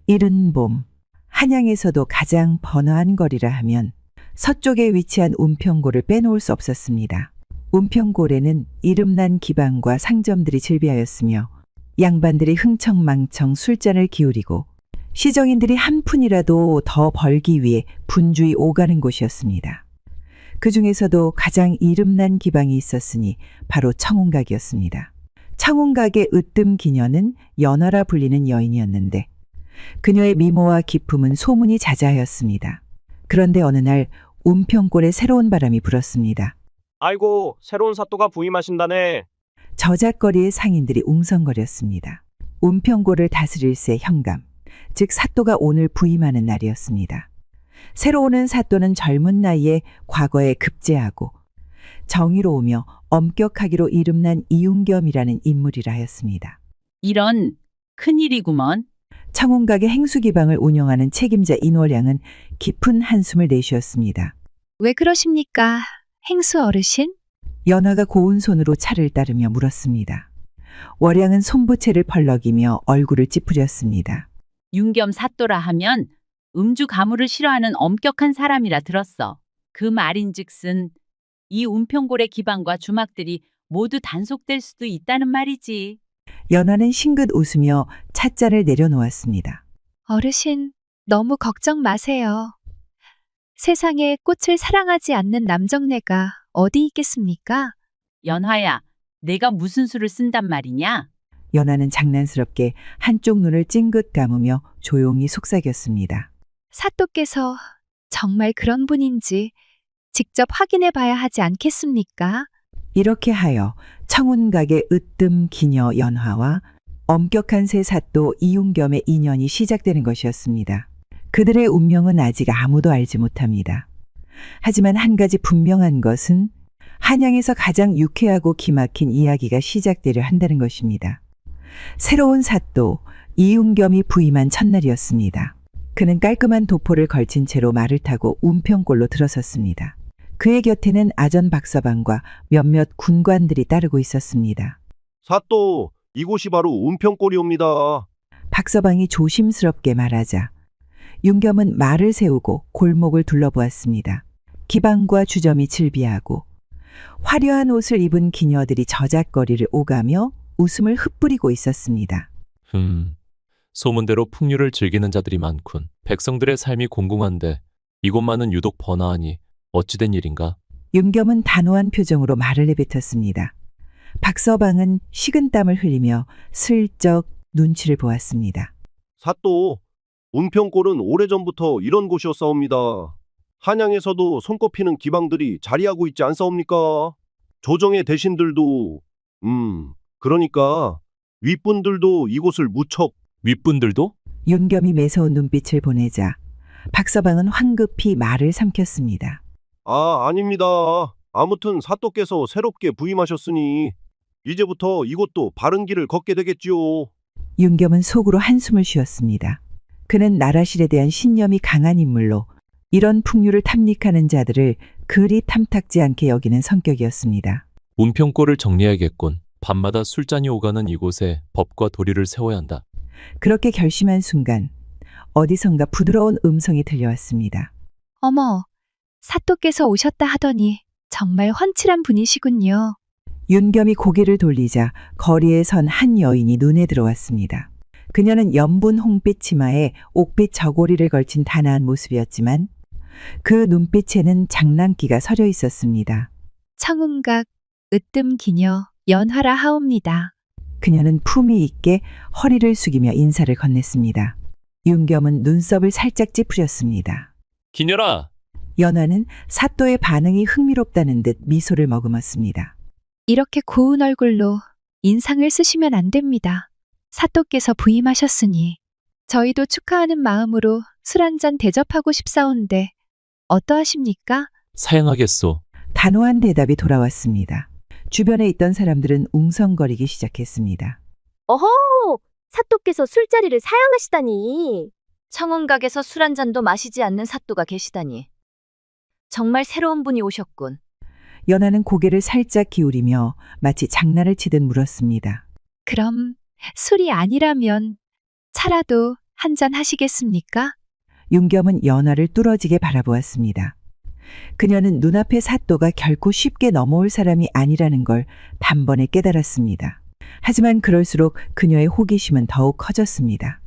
이른 봄, 한양에서도 가장 번화한 거리라 하면 서쪽에 위치한 운평고를 빼놓을 수 없었습니다. 운평고래는 이름난 기방과 상점들이 즐비하였으며 양반들이 흥청망청 술잔을 기울이고 시정인들이 한 푼이라도 더 벌기 위해 분주히 오가는 곳이었습니다. 그 중에서도 가장 이름난 기방이 있었으니 바로 청운각이었습니다. 청운각의 으뜸 기녀는 연화라 불리는 여인이었는데 그녀의 미모와 기품은 소문이 자자하였습니다. 그런데 어느 날 운평골에 새로운 바람이 불었습니다. 아이고, 새로운 사또가 부임하신다네. 저작거리의 상인들이 웅성거렸습니다. 운평골을 다스릴새 현감, 즉 사또가 오늘 부임하는 날이었습니다. 새로 오는 사또는 젊은 나이에 과거에 급제하고 정의로우며 엄격하기로 이름난 이윤겸이라는 인물이라 하였습니다. 이런 큰일이구먼. 청운각의 행수기방을 운영하는 책임자 인월양은 깊은 한숨을 내쉬었습니다. 왜 그러십니까, 행수 어르신? 연화가 고운 손으로 차를 따르며 물었습니다. 월양은 손부채를 펄럭이며 얼굴을 찌푸렸습니다. 윤겸 사또라 하면 음주 가무를 싫어하는 엄격한 사람이라 들었어. 그 말인즉슨 이 운평골의 기방과 주막들이 모두 단속될 수도 있다는 말이지. 연화는 싱긋 웃으며 찻잔을 내려놓았습니다. 어르신, 너무 걱정 마세요. 세상에 꽃을 사랑하지 않는 남정네가 어디 있겠습니까? 연화야, 내가 무슨 수를 쓴단 말이냐? 연화는 장난스럽게 한쪽 눈을 찡긋 감으며 조용히 속삭였습니다. 사또께서 정말 그런 분인지 직접 확인해 봐야 하지 않겠습니까? 이렇게 하여 청운각의 으뜸 기녀 연화와 엄격한 새 사또 이윤겸의 인연이 시작되는 것이었습니다. 그들의 운명은 아직 아무도 알지 못합니다. 하지만 한 가지 분명한 것은 한양에서 가장 유쾌하고 기막힌 이야기가 시작되려 한다는 것입니다. 새로운 사또 이윤겸이 부임한 첫날이었습니다. 그는 깔끔한 도포를 걸친 채로 말을 타고 운평골로 들어섰습니다. 그의 곁에는 아전 박서방과 몇몇 군관들이 따르고 있었습니다. 사또, 이곳이 바로 운평골이옵니다. 박서방이 조심스럽게 말하자 윤겸은 말을 세우고 골목을 둘러보았습니다. 기방과 주점이 즐비하고 화려한 옷을 입은 기녀들이 저작거리를 오가며 웃음을 흩뿌리고 있었습니다. 소문대로 풍류를 즐기는 자들이 많군. 백성들의 삶이 공공한데 이곳만은 유독 번화하니 어찌된 일인가? 윤겸은 단호한 표정으로 말을 내뱉었습니다. 박서방은 식은땀을 흘리며 슬쩍 눈치를 보았습니다. 사또, 운평골은 오래전부터 이런 곳이었사옵니다. 한양에서도 손꼽히는 기방들이 자리하고 있지 않사옵니까? 조정의 대신들도, 그러니까 윗분들도 이곳을 무척. 윗분들도? 윤겸이 매서운 눈빛을 보내자 박서방은 황급히 말을 삼켰습니다. 아닙니다. 아무튼 사또께서 새롭게 부임하셨으니 이제부터 이곳도 바른 길을 걷게 되겠지요. 윤겸은 속으로 한숨을 쉬었습니다. 그는 나라실에 대한 신념이 강한 인물로 이런 풍류를 탐닉하는 자들을 그리 탐탁지 않게 여기는 성격이었습니다. 운평골을 정리해야겠군. 밤마다 술잔이 오가는 이곳에 법과 도리를 세워야 한다. 그렇게 결심한 순간 어디선가 부드러운 음성이 들려왔습니다. 어머, 사또께서 오셨다 하더니 정말 훤칠한 분이시군요. 윤겸이 고개를 돌리자 거리에 선 한 여인이 눈에 들어왔습니다. 그녀는 연분 홍빛 치마에 옥빛 저고리를 걸친 단아한 모습이었지만 그 눈빛에는 장난기가 서려 있었습니다. 청운각 으뜸 기녀 연화라 하옵니다. 그녀는 품위 있게 허리를 숙이며 인사를 건넸습니다. 윤겸은 눈썹을 살짝 찌푸렸습니다. 기녀라! 연화는 사또의 반응이 흥미롭다는 듯 미소를 머금었습니다. 이렇게 고운 얼굴로 인상을 쓰시면 안 됩니다. 사또께서 부임하셨으니 저희도 축하하는 마음으로 술 한잔 대접하고 싶사온데 어떠하십니까? 사양하겠소. 단호한 대답이 돌아왔습니다. 주변에 있던 사람들은 웅성거리기 시작했습니다. 어허! 사또께서 술자리를 사양하시다니. 청운각에서 술 한 잔도 마시지 않는 사또가 계시다니. 정말 새로운 분이 오셨군. 연하는 고개를 살짝 기울이며 마치 장난을 치듯 물었습니다. 그럼 술이 아니라면 차라도 한잔 하시겠습니까? 윤겸은 연화를 뚫어지게 바라보았습니다. 그녀는 눈앞의 사또가 결코 쉽게 넘어올 사람이 아니라는 걸 단번에 깨달았습니다. 하지만 그럴수록 그녀의 호기심은 더욱 커졌습니다.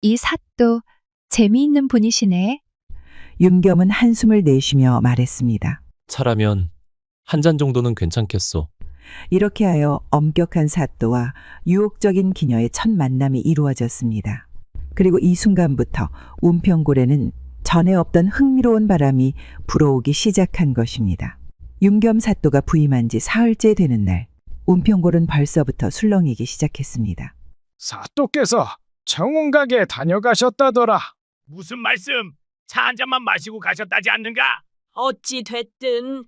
이 사또 재미있는 분이시네. 윤겸은 한숨을 내쉬며 말했습니다. 차라면 한 잔 정도는 괜찮겠소. 이렇게 하여 엄격한 사또와 유혹적인 기녀의 첫 만남이 이루어졌습니다. 그리고 이 순간부터 운평고래는 전에 없던 흥미로운 바람이 불어오기 시작한 것입니다. 윤겸 사또가 부임한 지 사흘째 되는 날, 운평골은 벌써부터 술렁이기 시작했습니다. 사또께서 청운각에 다녀가셨다더라. 무슨 말씀? 차 한 잔만 마시고 가셨다지 않는가? 어찌 됐든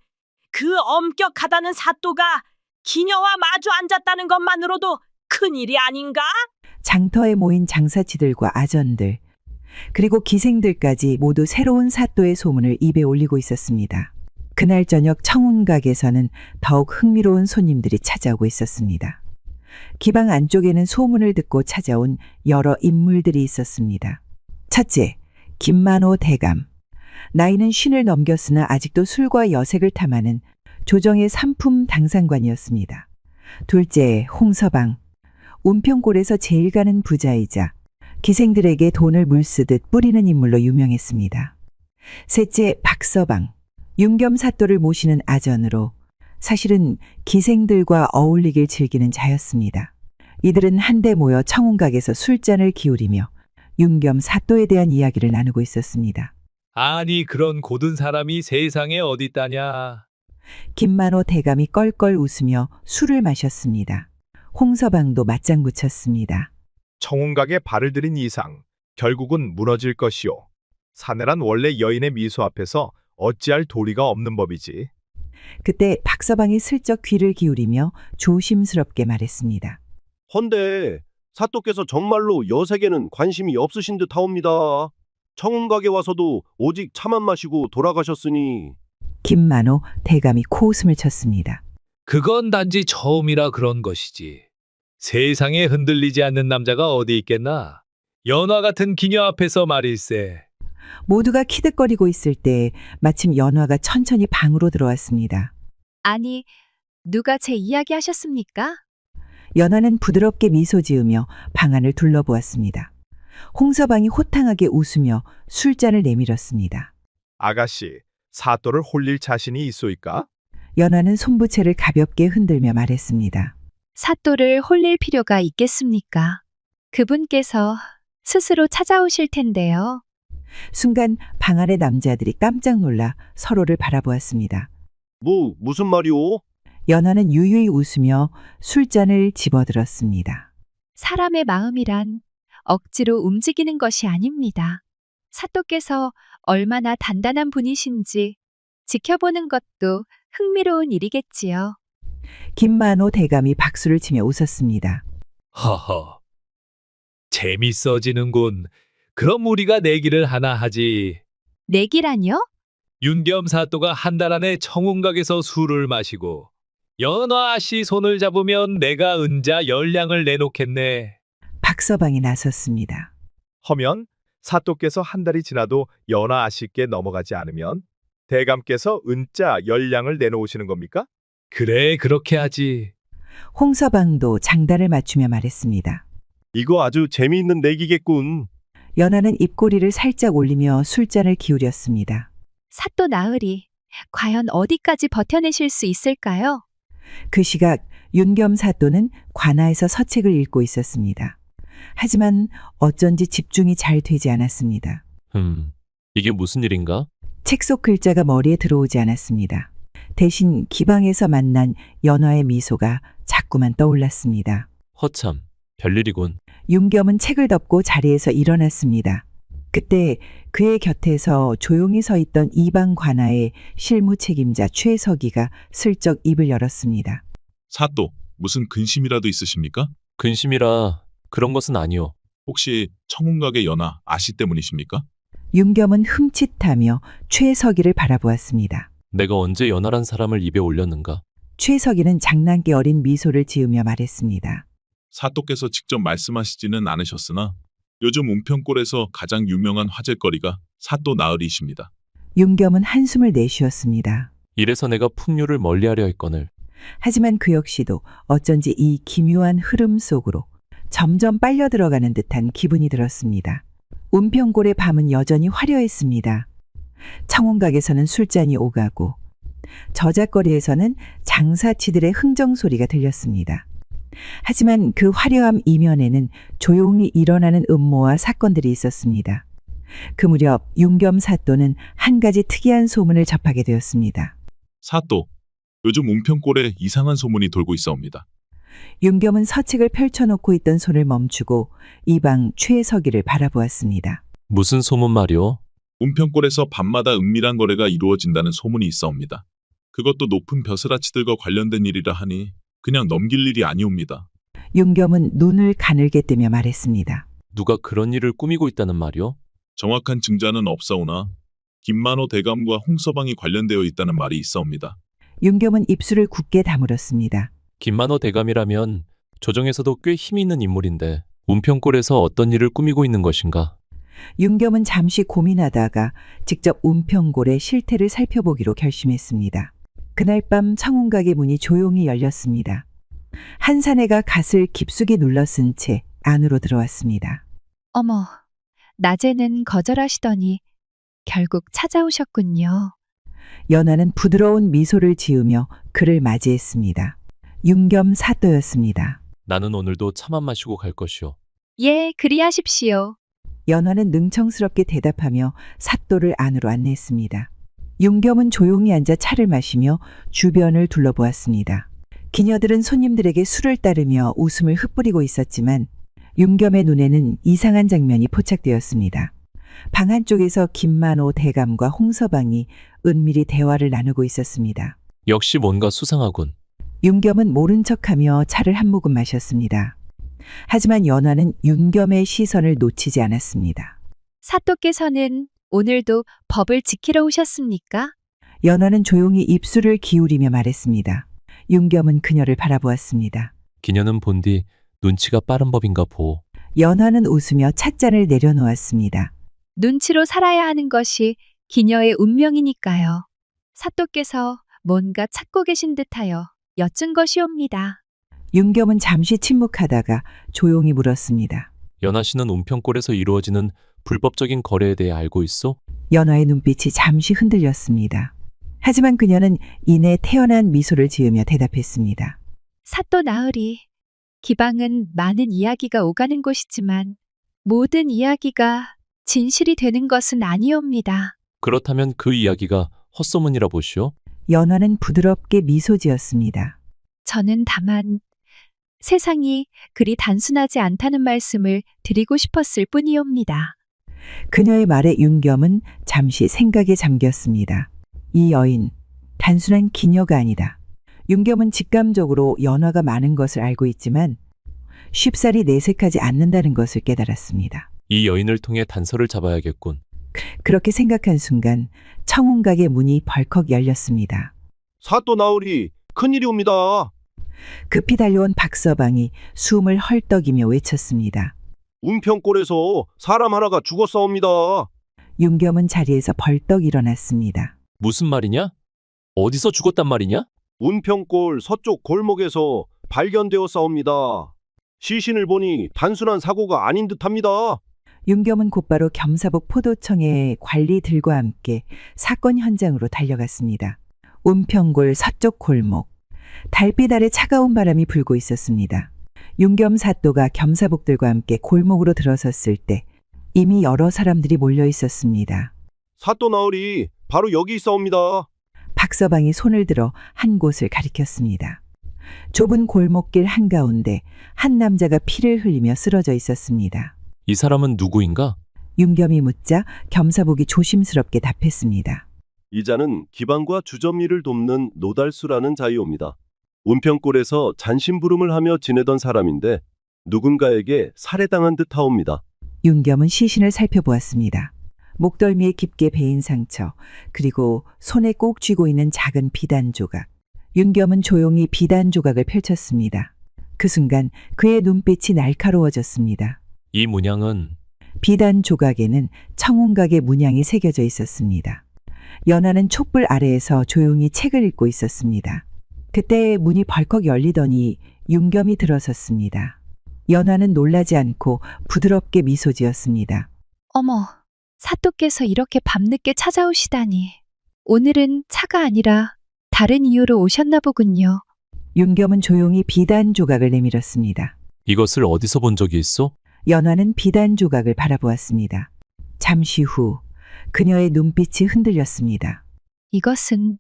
그 엄격하다는 사또가 기녀와 마주 앉았다는 것만으로도 큰일이 아닌가? 장터에 모인 장사치들과 아전들, 그리고 기생들까지 모두 새로운 사또의 소문을 입에 올리고 있었습니다. 그날 저녁 청운각에서는 더욱 흥미로운 손님들이 찾아오고 있었습니다. 기방 안쪽에는 소문을 듣고 찾아온 여러 인물들이 있었습니다. 첫째, 김만호 대감. 나이는 50을 넘겼으나 아직도 술과 여색을 탐하는 조정의 삼품 당상관이었습니다. 둘째, 홍서방. 운평골에서 제일 가는 부자이자 기생들에게 돈을 물쓰듯 뿌리는 인물로 유명했습니다. 셋째, 박서방. 윤겸 사또를 모시는 아전으로 사실은 기생들과 어울리길 즐기는 자였습니다. 이들은 한데 모여 청운각에서 술잔을 기울이며 윤겸 사또에 대한 이야기를 나누고 있었습니다. 아니 그런 고든 사람이 세상에 어디 있다냐. 김만호 대감이 껄껄 웃으며 술을 마셨습니다. 홍서방도 맞장구 쳤습니다. 청운각에 발을 들인 이상 결국은 무너질 것이오. 사내란 원래 여인의 미소 앞에서 어찌할 도리가 없는 법이지. 그때 박서방이 슬쩍 귀를 기울이며 조심스럽게 말했습니다. 헌데 사또께서 정말로 여색에는 관심이 없으신 듯 하옵니다. 청운각에 와서도 오직 차만 마시고 돌아가셨으니. 김만호 대감이 코웃음을 쳤습니다. 그건 단지 처음이라 그런 것이지. 세상에 흔들리지 않는 남자가 어디 있겠나. 연화 같은 기녀 앞에서 말일세. 모두가 키득거리고 있을 때 마침 연화가 천천히 방으로 들어왔습니다. 아니, 누가 제 이야기 하셨습니까? 연화는 부드럽게 미소 지으며 방 안을 둘러보았습니다. 홍서방이 호탕하게 웃으며 술잔을 내밀었습니다. 아가씨, 사또를 홀릴 자신이 있소이까? 연화는 손부채를 가볍게 흔들며 말했습니다. 사또를 홀릴 필요가 있겠습니까? 그분께서 스스로 찾아오실 텐데요. 순간 방 안의 남자들이 깜짝 놀라 서로를 바라보았습니다. 무슨 말이오? 연화는 유유히 웃으며 술잔을 집어들었습니다. 사람의 마음이란 억지로 움직이는 것이 아닙니다. 사또께서 얼마나 단단한 분이신지 지켜보는 것도 흥미로운 일이겠지요. 김만호 대감이 박수를 치며 웃었습니다. 허허. 재밌어지는군. 그럼 우리가 내기를 하나 하지. 내기라뇨? 윤겸 사또가 한 달 안에 청운각에서 술을 마시고 연화 씨 손을 잡으면 내가 은자 10량을 내놓겠네. 박서방이 나섰습니다. 허면 사또께서 한 달이 지나도 연하 아씨께 넘어가지 않으면 대감께서 은자 10량을 내놓으시는 겁니까? 그래, 그렇게 하지. 홍서방도 장단을 맞추며 말했습니다. 이거 아주 재미있는 내기겠군. 연하는 입꼬리를 살짝 올리며 술잔을 기울였습니다. 사또 나으리, 과연 어디까지 버텨내실 수 있을까요? 그 시각 윤겸 사또는 관아에서 서책을 읽고 있었습니다. 하지만 어쩐지 집중이 잘 되지 않았습니다. 이게 무슨 일인가? 책 속 글자가 머리에 들어오지 않았습니다. 대신 기방에서 만난 연화의 미소가 자꾸만 떠올랐습니다. 허참, 별일이군. 윤겸은 책을 덮고 자리에서 일어났습니다. 그때 그의 곁에서 조용히 서 있던 이방 관아의 실무 책임자 최석이가 슬쩍 입을 열었습니다. 사또, 무슨 근심이라도 있으십니까? 근심이라 그런 것은 아니오. 혹시 청운각의 연하 아씨 때문이십니까? 윤겸은 흠칫하며 최석이를 바라보았습니다. 내가 언제 연하란 사람을 입에 올렸는가? 최석이는 장난기 어린 미소를 지으며 말했습니다. 사또께서 직접 말씀하시지는 않으셨으나 요즘 운평골에서 가장 유명한 화제거리가 사또 나으리이십니다. 윤겸은 한숨을 내쉬었습니다. 이래서 내가 풍류를 멀리하려 했거늘. 하지만 그 역시도 어쩐지 이 기묘한 흐름 속으로 점점 빨려 들어가는 듯한 기분이 들었습니다. 운평골의 밤은 여전히 화려했습니다. 청혼각에서는 술잔이 오가고 저작거리에서는 장사치들의 흥정 소리가 들렸습니다. 하지만 그 화려함 이면에는 조용히 일어나는 음모와 사건들이 있었습니다. 그 무렵 윤겸 사또는 한 가지 특이한 소문을 접하게 되었습니다. 사또, 요즘 운평골에 이상한 소문이 돌고 있사옵니다. 윤겸은 서책을 펼쳐놓고 있던 손을 멈추고 이방 최석이를 바라보았습니다. 무슨 소문 말이오? 운평골에서 밤마다 은밀한 거래가 이루어진다는 소문이 있사옵니다. 그것도 높은 벼슬아치들과 관련된 일이라 하니 그냥 넘길 일이 아니옵니다. 윤겸은 눈을 가늘게 뜨며 말했습니다. 누가 그런 일을 꾸미고 있다는 말이오? 정확한 증자는 없사오나 김만호 대감과 홍서방이 관련되어 있다는 말이 있사옵니다. 윤겸은 입술을 굳게 다물었습니다. 김만호 대감이라면 조정에서도 꽤 힘이 있는 인물인데 운평골에서 어떤 일을 꾸미고 있는 것인가? 윤겸은 잠시 고민하다가 직접 운평골의 실태를 살펴보기로 결심했습니다. 그날 밤 청운각의 문이 조용히 열렸습니다. 한 사내가 갓을 깊숙이 눌러쓴 채 안으로 들어왔습니다. 어머, 낮에는 거절하시더니 결국 찾아오셨군요. 연하는 부드러운 미소를 지으며 그를 맞이했습니다. 윤겸 사또였습니다. 나는 오늘도 차만 마시고 갈 것이오. 예, 그리하십시오. 연화는 능청스럽게 대답하며 사또를 안으로 안내했습니다. 윤겸은 조용히 앉아 차를 마시며 주변을 둘러보았습니다. 기녀들은 손님들에게 술을 따르며 웃음을 흩뿌리고 있었지만 윤겸의 눈에는 이상한 장면이 포착되었습니다. 방 한쪽에서 김만호 대감과 홍서방이 은밀히 대화를 나누고 있었습니다. 역시 뭔가 수상하군. 윤겸은 모른 척하며 차를 한 모금 마셨습니다. 하지만 연화는 윤겸의 시선을 놓치지 않았습니다. 사또께서는 오늘도 법을 지키러 오셨습니까? 연화는 조용히 입술을 기울이며 말했습니다. 윤겸은 그녀를 바라보았습니다. 기녀는 본디 눈치가 빠른 법인가 보. 연화는 웃으며 찻잔을 내려놓았습니다. 눈치로 살아야 하는 것이 기녀의 운명이니까요. 사또께서 뭔가 찾고 계신 듯하여 여쭌 것이옵니다. 윤겸은 잠시 침묵하다가 조용히 물었습니다. 연하 씨는 운평골에서 이루어지는 불법적인 거래에 대해 알고 있어? 연화의 눈빛이 잠시 흔들렸습니다. 하지만 그녀는 이내 태연한 미소를 지으며 대답했습니다. 사또 나으리, 기방은 많은 이야기가 오가는 곳이지만 모든 이야기가 진실이 되는 것은 아니옵니다. 그렇다면 그 이야기가 헛소문이라 보시오? 연화는 부드럽게 미소 지었습니다. 저는 다만 세상이 그리 단순하지 않다는 말씀을 드리고 싶었을 뿐이옵니다. 그녀의 말에 윤겸은 잠시 생각에 잠겼습니다. 이 여인, 단순한 기녀가 아니다. 윤겸은 직감적으로 연화가 많은 것을 알고 있지만 쉽사리 내색하지 않는다는 것을 깨달았습니다. 이 여인을 통해 단서를 잡아야겠군. 그렇게 생각한 순간 청운각의 문이 벌컥 열렸습니다. 사또 나으리, 큰일이옵니다. 급히 달려온 박서방이 숨을 헐떡이며 외쳤습니다. 운평골에서 사람 하나가 죽었사옵니다. 윤겸은 자리에서 벌떡 일어났습니다. 무슨 말이냐? 어디서 죽었단 말이냐? 운평골 서쪽 골목에서 발견되었사옵니다. 시신을 보니 단순한 사고가 아닌 듯합니다. 윤겸은 곧바로 겸사복 포도청의 관리들과 함께 사건 현장으로 달려갔습니다. 운평골 서쪽 골목. 달빛 아래 차가운 바람이 불고 있었습니다. 윤겸 사또가 겸사복들과 함께 골목으로 들어섰을 때 이미 여러 사람들이 몰려 있었습니다. 사또 나으리, 바로 여기 있사옵니다. 박서방이 손을 들어 한 곳을 가리켰습니다. 좁은 골목길 한가운데 한 남자가 피를 흘리며 쓰러져 있었습니다. 이 사람은 누구인가? 윤겸이 묻자 겸사복이 조심스럽게 답했습니다. 이자는 기방과 주점일을 돕는 노달수라는 자이옵니다. 운평골에서 잔심부름을 하며 지내던 사람인데 누군가에게 살해당한 듯하옵니다. 윤겸은 시신을 살펴보았습니다. 목덜미에 깊게 베인 상처, 그리고 손에 꼭 쥐고 있는 작은 비단 조각. 윤겸은 조용히 비단 조각을 펼쳤습니다. 그 순간 그의 눈빛이 날카로워졌습니다. 이 문양은 비단 조각에는 청운각의 문양이 새겨져 있었습니다. 연하는 촛불 아래에서 조용히 책을 읽고 있었습니다. 그때 문이 벌컥 열리더니 윤겸이 들어섰습니다. 연하는 놀라지 않고 부드럽게 미소 지었습니다. 어머, 사또께서 이렇게 밤늦게 찾아오시다니. 오늘은 차가 아니라 다른 이유로 오셨나 보군요. 윤겸은 조용히 비단 조각을 내밀었습니다. 이것을 어디서 본 적이 있어? 연하는 비단 조각을 바라보았습니다. 잠시 후 그녀의 눈빛이 흔들렸습니다. 이것은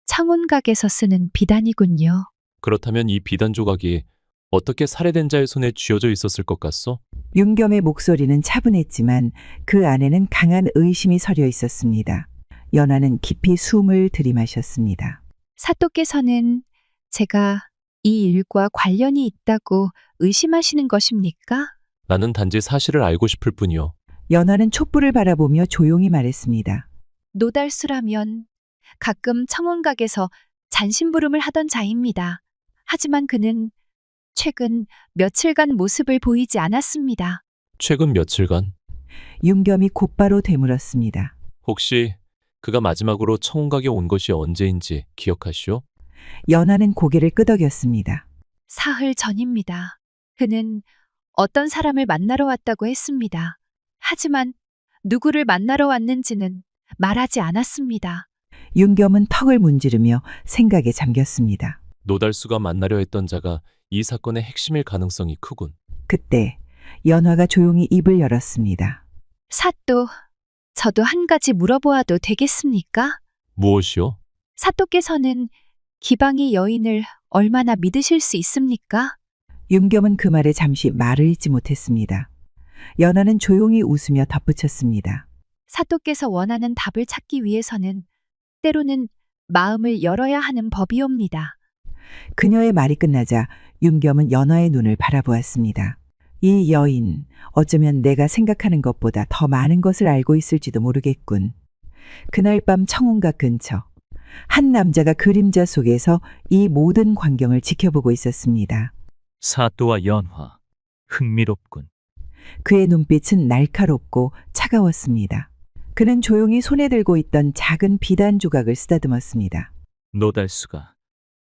청운각에서 쓰는 비단이군요. 그렇다면 이 비단 조각이 어떻게 살해된 자의 손에 쥐어져 있었을 것 같소? 윤겸의 목소리는 차분했지만 그 안에는 강한 의심이 서려 있었습니다. 연하는 깊이 숨을 들이마셨습니다. 사또께서는 제가 이 일과 관련이 있다고 의심하시는 것입니까? 나는 단지 사실을 알고 싶을 뿐이요. 연하는 촛불을 바라보며 조용히 말했습니다. 노달수라면 가끔 청운각에서 잔심부름을 하던 자입니다. 하지만 그는 최근 며칠간 모습을 보이지 않았습니다. 최근 며칠간 윤겸이 곧바로 되물었습니다. 혹시 그가 마지막으로 청운각에 온 것이 언제인지 기억하시오? 연하는 고개를 끄덕였습니다. 사흘 전입니다. 그는 어떤 사람을 만나러 왔다고 했습니다. 하지만 누구를 만나러 왔는지는 말하지 않았습니다. 윤겸은 턱을 문지르며 생각에 잠겼습니다. 노달수가 만나려 했던 자가 이 사건의 핵심일 가능성이 크군. 그때 연화가 조용히 입을 열었습니다. 사또, 저도 한 가지 물어보아도 되겠습니까? 무엇이요? 사또께서는 기방이 여인을 얼마나 믿으실 수 있습니까? 윤겸은 그 말에 잠시 말을 잇지 못했습니다. 연화는 조용히 웃으며 덧붙였습니다. 사또께서 원하는 답을 찾기 위해서는 때로는 마음을 열어야 하는 법이옵니다. 그녀의 말이 끝나자 윤겸은 연화의 눈을 바라보았습니다. 이 여인, 어쩌면 내가 생각하는 것보다 더 많은 것을 알고 있을지도 모르겠군. 그날 밤 청운각 근처, 한 남자가 그림자 속에서 이 모든 광경을 지켜보고 있었습니다. 사또와 연화, 흥미롭군. 그의 눈빛은 날카롭고 차가웠습니다. 그는 조용히 손에 들고 있던 작은 비단 조각을 쓰다듬었습니다. 노달수가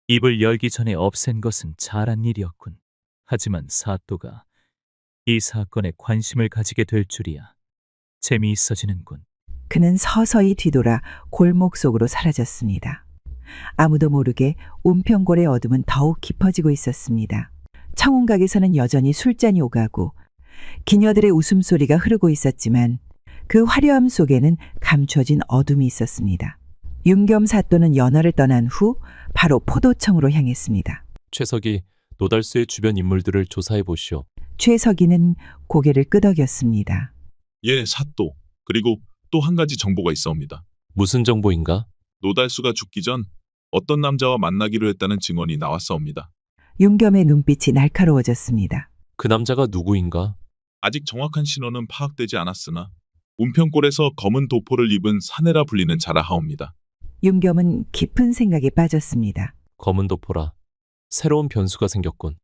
입을 열기 전에 없앤 것은 잘한 일이었군. 하지만 사또가 이 사건에 관심을 가지게 될 줄이야. 재미있어지는군. 그는 서서히 뒤돌아 골목 속으로 사라졌습니다. 아무도 모르게 운평골의 어둠은 더욱 깊어지고 있었습니다. 청운각에서는 여전히 술잔이 오가고 기녀들의 웃음소리가 흐르고 있었지만 그 화려함 속에는 감춰진 어둠이 있었습니다. 윤겸 사또는 연화를 떠난 후 바로 포도청으로 향했습니다. 최석이 노달수의 주변 인물들을 조사해 보시오. 최석이는 고개를 끄덕였습니다. 예, 사또. 그리고 또 한 가지 정보가 있어옵니다. 무슨 정보인가? 노달수가 죽기 전 어떤 남자와 만나기로 했다는 증언이 나왔사옵니다. 윤겸의 눈빛이 날카로워졌습니다. 그 남자가 누구인가? 아직 정확한 신원은 파악되지 않았으나 운평골에서 검은 도포를 입은 사내라 불리는 자라 하옵니다. 윤겸은 깊은 생각에 빠졌습니다. 검은 도포라. 새로운 변수가 생겼군.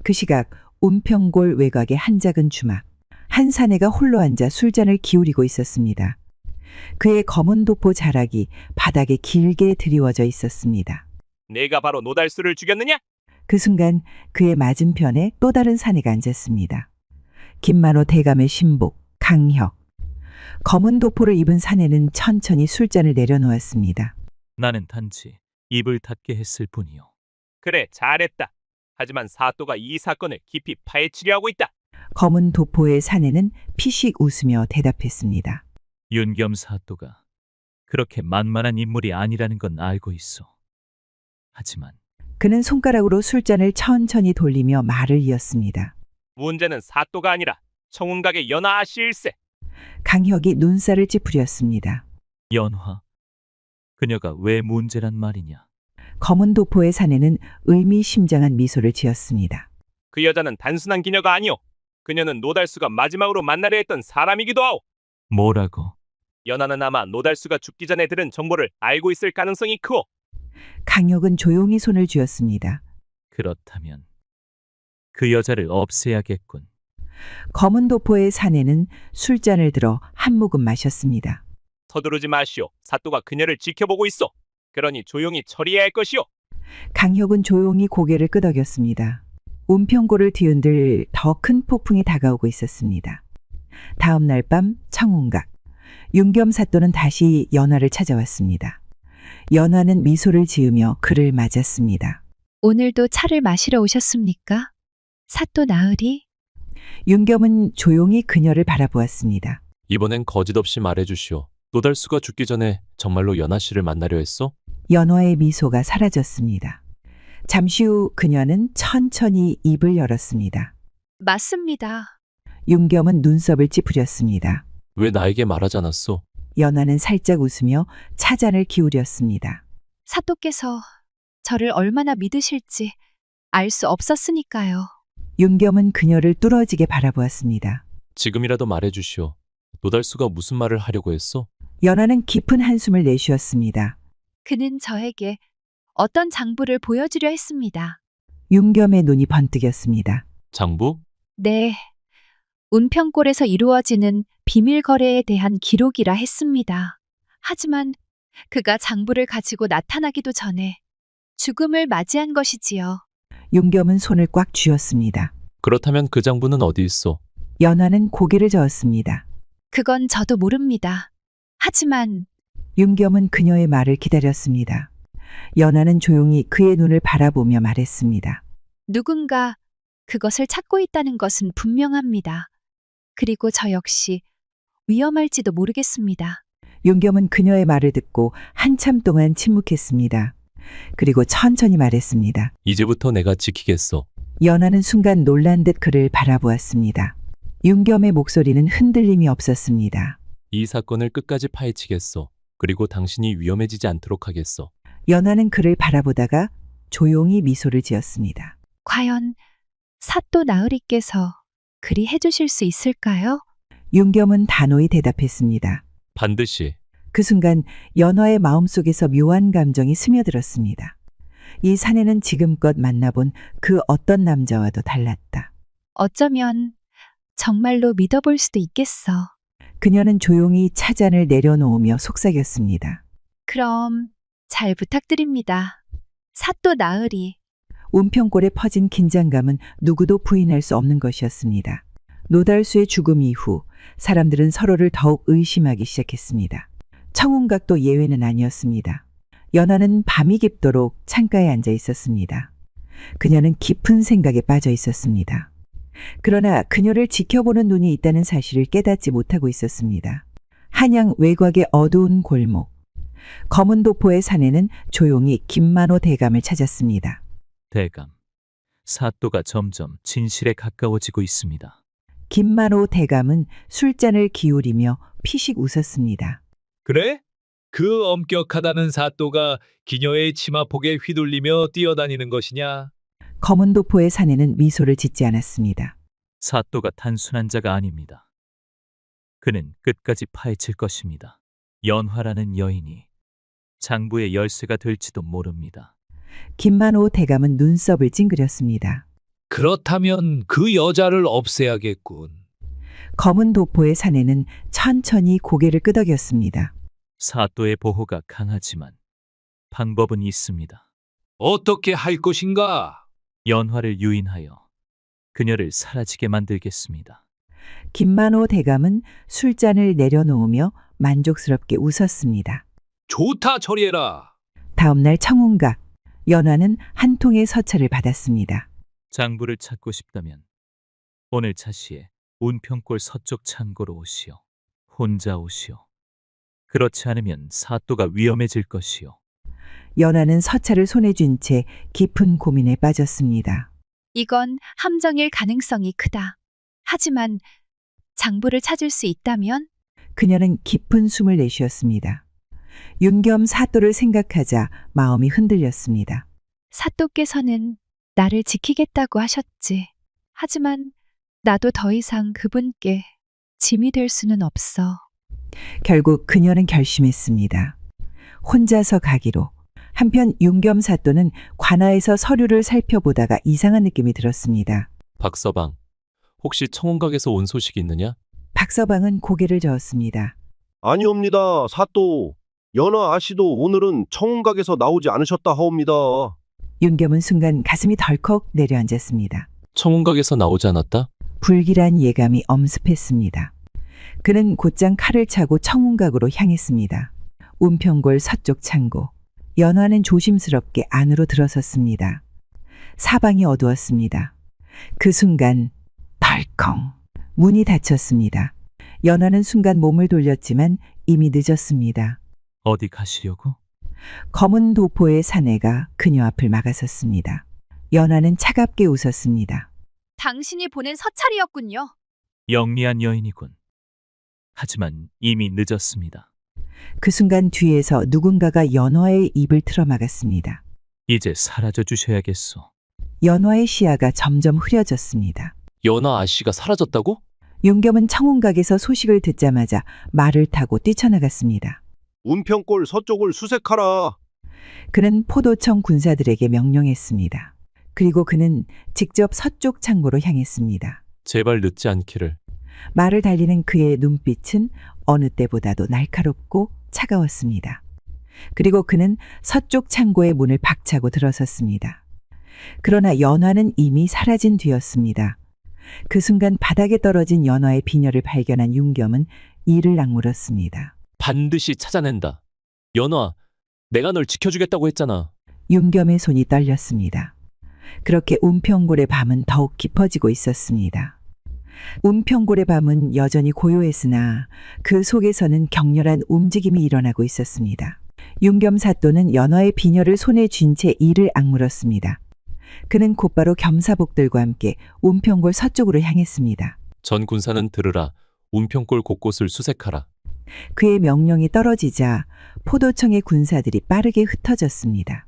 그 시각 운평골 외곽의 한 작은 주막. 한 사내가 홀로 앉아 술잔을 기울이고 있었습니다. 그의 검은 도포 자락이 바닥에 길게 드리워져 있었습니다. 내가 바로 노달수를 죽였느냐? 그 순간 그의 맞은편에 또 다른 사내가 앉았습니다. 김만호 대감의 신복 강혁. 검은 도포를 입은 사내는 천천히 술잔을 내려놓았습니다. 나는 단지 입을 닫게 했을 뿐이요. 그래, 잘했다. 하지만 사또가 이 사건을 깊이 파헤치려 하고 있다. 검은 도포의 사내는 피식 웃으며 대답했습니다. 윤겸 사또가 그렇게 만만한 인물이 아니라는 건 알고 있어. 하지만 그는 손가락으로 술잔을 천천히 돌리며 말을 이었습니다. 문제는 사또가 아니라 청운각의 연하 아씨일세. 강혁이 눈살을 찌푸렸습니다. 연화, 그녀가 왜 문제란 말이냐? 검은 도포의 사내는 의미심장한 미소를 지었습니다. 그 여자는 단순한 기녀가 아니오. 그녀는 노달수가 마지막으로 만나려 했던 사람이기도 하오. 뭐라고? 연하는 아마 노달수가 죽기 전에 들은 정보를 알고 있을 가능성이 크오. 강혁은 조용히 손을 쥐었습니다. 그렇다면 그 여자를 없애야겠군. 검은 도포의 사내는 술잔을 들어 한 모금 마셨습니다. 서두르지 마시오. 사또가 그녀를 지켜보고 있어. 그러니 조용히 처리해야 할 것이오. 강혁은 조용히 고개를 끄덕였습니다. 운평고를 뒤흔들 더 큰 폭풍이 다가오고 있었습니다. 다음 날 밤 청운각, 윤겸 사또는 다시 연화를 찾아왔습니다. 연화는 미소를 지으며 그를 맞았습니다. 오늘도 차를 마시러 오셨습니까? 사또 나으리? 윤겸은 조용히 그녀를 바라보았습니다. 이번엔 거짓없이 말해주시오. 노달수가 죽기 전에 정말로 연하 씨를 만나려 했어? 연화의 미소가 사라졌습니다. 잠시 후 그녀는 천천히 입을 열었습니다. 맞습니다. 윤겸은 눈썹을 찌푸렸습니다. 왜 나에게 말하지 않았어? 연화는 살짝 웃으며 차잔을 기울였습니다. 사또께서 저를 얼마나 믿으실지 알 수 없었으니까요. 윤겸은 그녀를 뚫어지게 바라보았습니다. 지금이라도 말해주시오. 노달수가 무슨 말을 하려고 했어? 연화는 깊은 한숨을 내쉬었습니다. 그는 저에게 어떤 장부를 보여주려 했습니다. 윤겸의 눈이 번뜩였습니다. 장부? 네. 운평골에서 이루어지는 비밀 거래에 대한 기록이라 했습니다. 하지만 그가 장부를 가지고 나타나기도 전에 죽음을 맞이한 것이지요. 윤겸은 손을 꽉 쥐었습니다. 그렇다면 그 장부는 어디 있어? 연화는 고개를 저었습니다. 그건 저도 모릅니다. 하지만 윤겸은 그녀의 말을 기다렸습니다. 연화는 조용히 그의 눈을 바라보며 말했습니다. 누군가 그것을 찾고 있다는 것은 분명합니다. 그리고 저 역시 위험할지도 모르겠습니다. 윤겸은 그녀의 말을 듣고 한참 동안 침묵했습니다. 그리고 천천히 말했습니다. 이제부터 내가 지키겠어. 연화는 순간 놀란 듯 그를 바라보았습니다. 윤겸의 목소리는 흔들림이 없었습니다. 이 사건을 끝까지 파헤치겠어. 그리고 당신이 위험해지지 않도록 하겠어. 연화는 그를 바라보다가 조용히 미소를 지었습니다. 과연 사또 나으리께서 그리 해주실 수 있을까요? 윤겸은 단호히 대답했습니다. 반드시. 그 순간 연화의 마음속에서 묘한 감정이 스며들었습니다. 이 사내는 지금껏 만나본 그 어떤 남자와도 달랐다. 어쩌면 정말로 믿어볼 수도 있겠어. 그녀는 조용히 차잔을 내려놓으며 속삭였습니다. 그럼 잘 부탁드립니다. 사또 나으리. 운평골에 퍼진 긴장감은 누구도 부인할 수 없는 것이었습니다. 노달수의 죽음 이후 사람들은 서로를 더욱 의심하기 시작했습니다. 청운각도 예외는 아니었습니다. 연화는 밤이 깊도록 창가에 앉아 있었습니다. 그녀는 깊은 생각에 빠져 있었습니다. 그러나 그녀를 지켜보는 눈이 있다는 사실을 깨닫지 못하고 있었습니다. 한양 외곽의 어두운 골목. 검은 도포의 사내는 조용히 김만호 대감을 찾았습니다. 대감, 사또가 점점 진실에 가까워지고 있습니다. 김만호 대감은 술잔을 기울이며 피식 웃었습니다. 그래? 그 엄격하다는 사또가 기녀의 치마폭에 휘둘리며 뛰어다니는 것이냐? 검은 도포의 사내는 미소를 짓지 않았습니다. 사또가 단순한 자가 아닙니다. 그는 끝까지 파헤칠 것입니다. 연화라는 여인이 장부의 열쇠가 될지도 모릅니다. 김만호 대감은 눈썹을 찡그렸습니다. 그렇다면 그 여자를 없애야겠군. 검은 도포의 사내는 천천히 고개를 끄덕였습니다. 사또의 보호가 강하지만 방법은 있습니다. 어떻게 할 것인가? 연화를 유인하여 그녀를 사라지게 만들겠습니다. 김만호 대감은 술잔을 내려놓으며 만족스럽게 웃었습니다. 좋다, 처리해라. 다음 날 청운각, 연화는 한 통의 서찰을 받았습니다. 장부를 찾고 싶다면 오늘 차시에 운평골 서쪽 창고로 오시오. 혼자 오시오. 그렇지 않으면 사또가 위험해질 것이오. 연화는 서찰을 손에 쥔 채 깊은 고민에 빠졌습니다. 이건 함정일 가능성이 크다. 하지만 장부를 찾을 수 있다면? 그녀는 깊은 숨을 내쉬었습니다. 윤겸 사또를 생각하자 마음이 흔들렸습니다. 사또께서는 나를 지키겠다고 하셨지. 하지만 나도 더 이상 그분께 짐이 될 수는 없어. 결국 그녀는 결심했습니다. 혼자서 가기로. 한편 윤겸 사또는 관아에서 서류를 살펴보다가 이상한 느낌이 들었습니다. 박서방, 혹시 청운각에서 온 소식이 있느냐? 박서방은 고개를 저었습니다. 아니옵니다. 사또. 연하 아씨도 오늘은 청운각에서 나오지 않으셨다 하옵니다. 윤겸은 순간 가슴이 덜컥 내려앉았습니다. 청운각에서 나오지 않았다? 불길한 예감이 엄습했습니다. 그는 곧장 칼을 차고 청운각으로 향했습니다. 운평골 서쪽 창고. 연화는 조심스럽게 안으로 들어섰습니다. 사방이 어두웠습니다. 그 순간 덜컹 문이 닫혔습니다. 연화는 순간 몸을 돌렸지만 이미 늦었습니다. 어디 가시려고? 검은 도포의 사내가 그녀 앞을 막아섰습니다. 연화는 차갑게 웃었습니다. 당신이 보낸 서찰이었군요. 영리한 여인이군. 하지만 이미 늦었습니다. 그 순간 뒤에서 누군가가 연화의 입을 틀어막았습니다. 이제 사라져 주셔야겠소. 연화의 시야가 점점 흐려졌습니다. 연하 아씨가 사라졌다고? 윤겸은 청운각에서 소식을 듣자마자 말을 타고 뛰쳐나갔습니다. 운평골 서쪽을 수색하라. 그는 포도청 군사들에게 명령했습니다. 그리고 그는 직접 서쪽 창고로 향했습니다. 제발 늦지 않기를. 말을 달리는 그의 눈빛은 어느 때보다도 날카롭고 차가웠습니다. 그리고 그는 서쪽 창고의 문을 박차고 들어섰습니다. 그러나 연화는 이미 사라진 뒤였습니다. 그 순간 바닥에 떨어진 연화의 비녀를 발견한 윤겸은 이를 악물었습니다. 반드시 찾아낸다. 연화, 내가 널 지켜주겠다고 했잖아. 윤겸의 손이 떨렸습니다. 그렇게 운평골의 밤은 더욱 깊어지고 있었습니다. 운평골의 밤은 여전히 고요했으나 그 속에서는 격렬한 움직임이 일어나고 있었습니다. 윤겸 사또는 연화의 비녀를 손에 쥔 채 이를 악물었습니다. 그는 곧바로 겸사복들과 함께 운평골 서쪽으로 향했습니다. 전 군사는 들으라. 운평골 곳곳을 수색하라. 그의 명령이 떨어지자 포도청의 군사들이 빠르게 흩어졌습니다.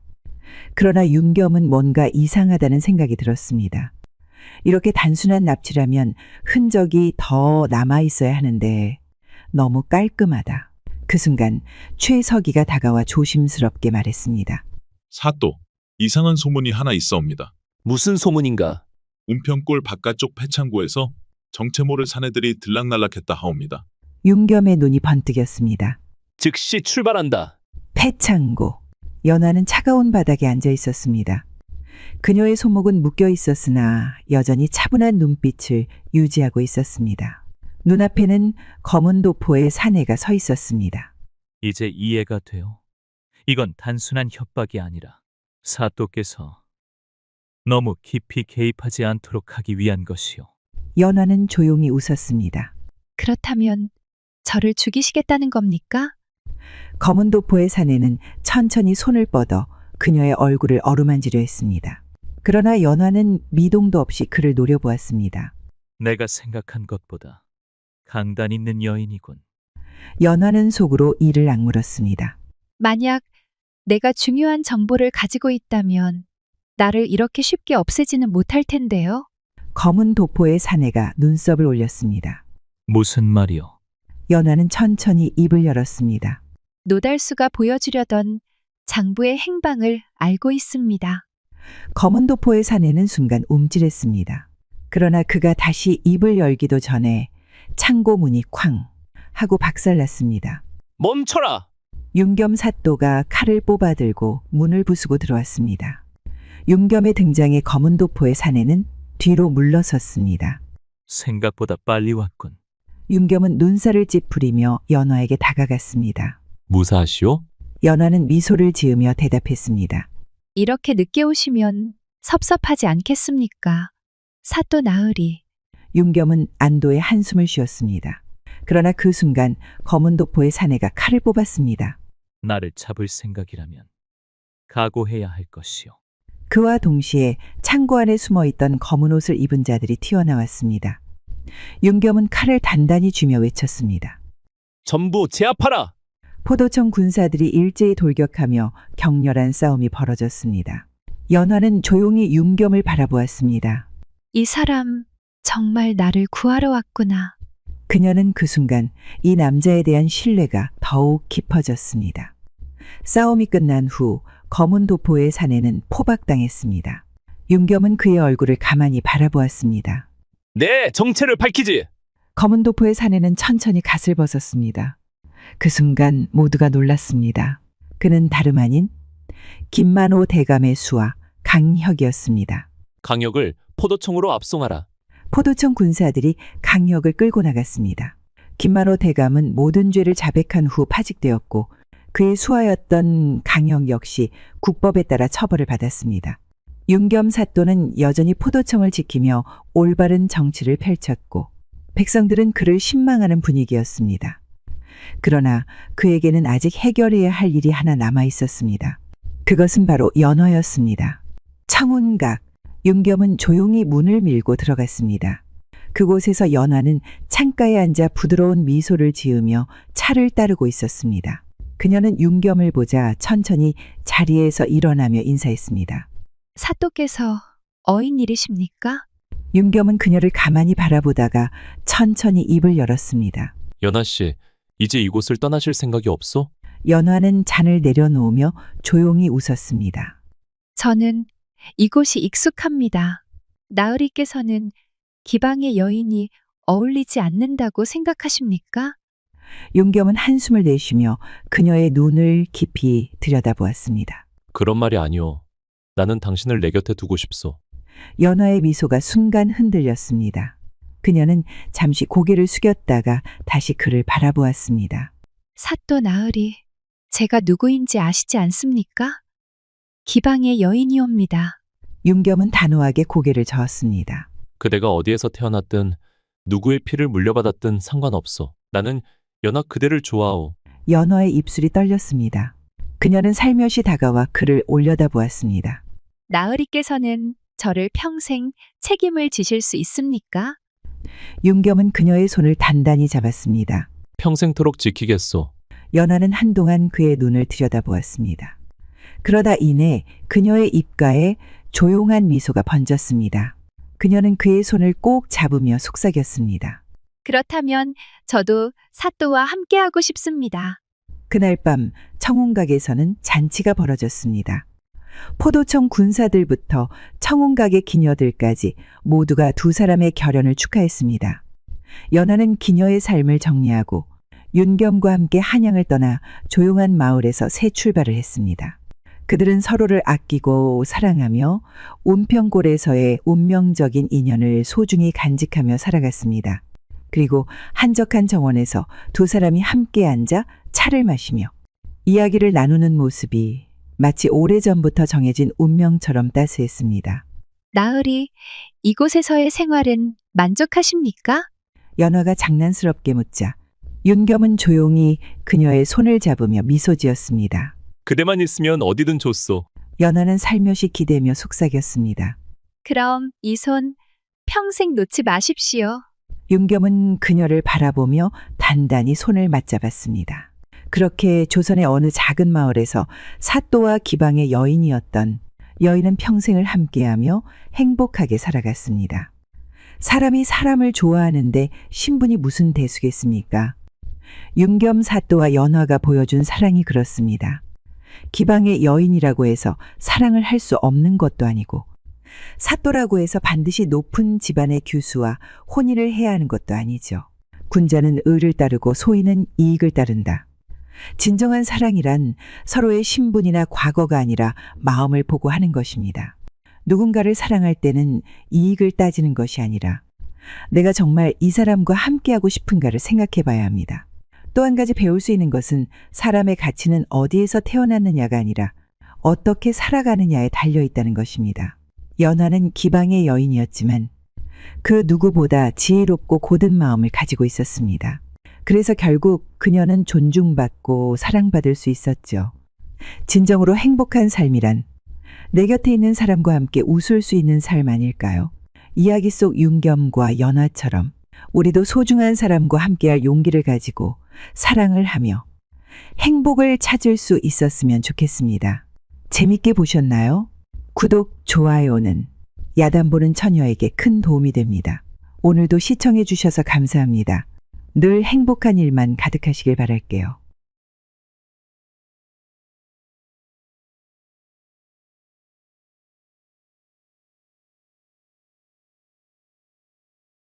그러나 윤겸은 뭔가 이상하다는 생각이 들었습니다. 이렇게 단순한 납치라면 흔적이 더 남아있어야 하는데 너무 깔끔하다. 그 순간 최석이가 다가와 조심스럽게 말했습니다. 사또, 이상한 소문이 하나 있어옵니다. 무슨 소문인가? 운평골 바깥쪽 폐창고에서 정체 모를 사내들이 들락날락했다 하옵니다. 윤겸의 눈이 번뜩였습니다. 즉시 출발한다. 폐창고. 연화는 차가운 바닥에 앉아 있었습니다. 그녀의 손목은 묶여 있었으나 여전히 차분한 눈빛을 유지하고 있었습니다. 눈앞에는 검은 도포의 사내가 서 있었습니다. 이제 이해가 돼요. 이건 단순한 협박이 아니라 사또께서 너무 깊이 개입하지 않도록 하기 위한 것이요. 연화는 조용히 웃었습니다. 그렇다면 저를 죽이시겠다는 겁니까? 검은 도포의 사내는 천천히 손을 뻗어 그녀의 얼굴을 어루만지려 했습니다. 그러나 연화는 미동도 없이 그를 노려보았습니다. 내가 생각한 것보다 강단 있는 여인이군. 연화는 속으로 이를 악물었습니다. 만약 내가 중요한 정보를 가지고 있다면 나를 이렇게 쉽게 없애지는 못할 텐데요. 검은 도포의 사내가 눈썹을 올렸습니다. 무슨 말이요? 연화는 천천히 입을 열었습니다. 노달수가 보여주려던 장부의 행방을 알고 있습니다. 검은 도포의 사내는 순간 움찔했습니다. 그러나 그가 다시 입을 열기도 전에 창고 문이 쾅 하고 박살났습니다. 멈춰라! 윤겸 사또가 칼을 뽑아들고 문을 부수고 들어왔습니다. 윤겸의 등장에 검은 도포의 사내는 뒤로 물러섰습니다. 생각보다 빨리 왔군. 윤겸은 눈살을 찌푸리며 연화에게 다가갔습니다. 무사하시오? 연화는 미소를 지으며 대답했습니다. 이렇게 늦게 오시면 섭섭하지 않겠습니까? 사또 나으리. 윤겸은 안도의 한숨을 쉬었습니다. 그러나 그 순간 검은 도포의 사내가 칼을 뽑았습니다. 나를 잡을 생각이라면 각오해야 할 것이요. 그와 동시에 창고 안에 숨어있던 검은 옷을 입은 자들이 튀어나왔습니다. 윤겸은 칼을 단단히 쥐며 외쳤습니다. 전부 제압하라! 포도청 군사들이 일제히 돌격하며 격렬한 싸움이 벌어졌습니다. 연화는 조용히 윤겸을 바라보았습니다. 이 사람 정말 나를 구하러 왔구나. 그녀는 그 순간 이 남자에 대한 신뢰가 더욱 깊어졌습니다. 싸움이 끝난 후 검은 도포의 사내는 포박당했습니다. 윤겸은 그의 얼굴을 가만히 바라보았습니다. 내 정체를 밝히지. 검은 도포의 사내는 천천히 갓을 벗었습니다. 그 순간 모두가 놀랐습니다. 그는 다름 아닌 김만호 대감의 수하 강혁이었습니다. 강혁을 포도청으로 압송하라. 포도청 군사들이 강혁을 끌고 나갔습니다. 김만호 대감은 모든 죄를 자백한 후 파직되었고 그의 수하였던 강혁 역시 국법에 따라 처벌을 받았습니다. 윤겸 사또는 여전히 포도청을 지키며 올바른 정치를 펼쳤고 백성들은 그를 신망하는 분위기였습니다. 그러나 그에게는 아직 해결해야 할 일이 하나 남아 있었습니다. 그것은 바로 연화였습니다. 청운각, 윤겸은 조용히 문을 밀고 들어갔습니다. 그곳에서 연화는 창가에 앉아 부드러운 미소를 지으며 차를 따르고 있었습니다. 그녀는 윤겸을 보자 천천히 자리에서 일어나며 인사했습니다. 사또께서 어인 일이십니까? 윤겸은 그녀를 가만히 바라보다가 천천히 입을 열었습니다. 연하 씨, 이제 이곳을 떠나실 생각이 없소? 연화는 잔을 내려놓으며 조용히 웃었습니다. 저는 이곳이 익숙합니다. 나으리께서는 기방의 여인이 어울리지 않는다고 생각하십니까? 윤겸은 한숨을 내쉬며 그녀의 눈을 깊이 들여다보았습니다. 그런 말이 아니오. 나는 당신을 내 곁에 두고 싶소. 연화의 미소가 순간 흔들렸습니다. 그녀는 잠시 고개를 숙였다가 다시 그를 바라보았습니다. 사또 나으리, 제가 누구인지 아시지 않습니까? 기방의 여인이옵니다. 윤겸은 단호하게 고개를 저었습니다. 그대가 어디에서 태어났든 누구의 피를 물려받았든 상관없소. 나는 연하 그대를 좋아하오. 연화의 입술이 떨렸습니다. 그녀는 살며시 다가와 그를 올려다보았습니다. 나으리께서는 저를 평생 책임을 지실 수 있습니까? 윤겸은 그녀의 손을 단단히 잡았습니다. 평생토록 지키겠소. 연화는 한동안 그의 눈을 들여다보았습니다. 그러다 이내 그녀의 입가에 조용한 미소가 번졌습니다. 그녀는 그의 손을 꼭 잡으며 속삭였습니다. 그렇다면 저도 사또와 함께하고 싶습니다. 그날 밤 청운각에서는 잔치가 벌어졌습니다. 포도청 군사들부터 청운각의 기녀들까지 모두가 두 사람의 결연을 축하했습니다. 연하는 기녀의 삶을 정리하고 윤겸과 함께 한양을 떠나 조용한 마을에서 새 출발을 했습니다. 그들은 서로를 아끼고 사랑하며 운평골에서의 운명적인 인연을 소중히 간직하며 살아갔습니다. 그리고 한적한 정원에서 두 사람이 함께 앉아 차를 마시며 이야기를 나누는 모습이 마치 오래전부터 정해진 운명처럼 따스했습니다. 나으리, 이곳에서의 생활은 만족하십니까? 연화가 장난스럽게 묻자 윤겸은 조용히 그녀의 손을 잡으며 미소 지었습니다. 그대만 있으면 어디든 좋소. 연화는 살며시 기대며 속삭였습니다. 그럼 이 손 평생 놓지 마십시오. 윤겸은 그녀를 바라보며 단단히 손을 맞잡았습니다. 그렇게 조선의 어느 작은 마을에서 사또와 기방의 여인이었던 여인은 평생을 함께하며 행복하게 살아갔습니다. 사람이 사람을 좋아하는데 신분이 무슨 대수겠습니까? 윤겸 사또와 연화가 보여준 사랑이 그렇습니다. 기방의 여인이라고 해서 사랑을 할 수 없는 것도 아니고 사또라고 해서 반드시 높은 집안의 규수와 혼인을 해야 하는 것도 아니죠. 군자는 의를 따르고 소인은 이익을 따른다. 진정한 사랑이란 서로의 신분이나 과거가 아니라 마음을 보고 하는 것입니다. 누군가를 사랑할 때는 이익을 따지는 것이 아니라 내가 정말 이 사람과 함께하고 싶은가를 생각해 봐야 합니다. 또 한 가지 배울 수 있는 것은 사람의 가치는 어디에서 태어났느냐가 아니라 어떻게 살아가느냐에 달려 있다는 것입니다. 연화는 기방의 여인이었지만 그 누구보다 지혜롭고 고든 마음을 가지고 있었습니다. 그래서 결국 그녀는 존중받고 사랑받을 수 있었죠. 진정으로 행복한 삶이란 내 곁에 있는 사람과 함께 웃을 수 있는 삶 아닐까요? 이야기 속 윤겸과 연화처럼 우리도 소중한 사람과 함께할 용기를 가지고 사랑을 하며 행복을 찾을 수 있었으면 좋겠습니다. 재밌게 보셨나요? 구독, 좋아요는 야단 보는 처녀에게 큰 도움이 됩니다. 오늘도 시청해 주셔서 감사합니다. 늘 행복한 일만 가득하시길 바랄게요.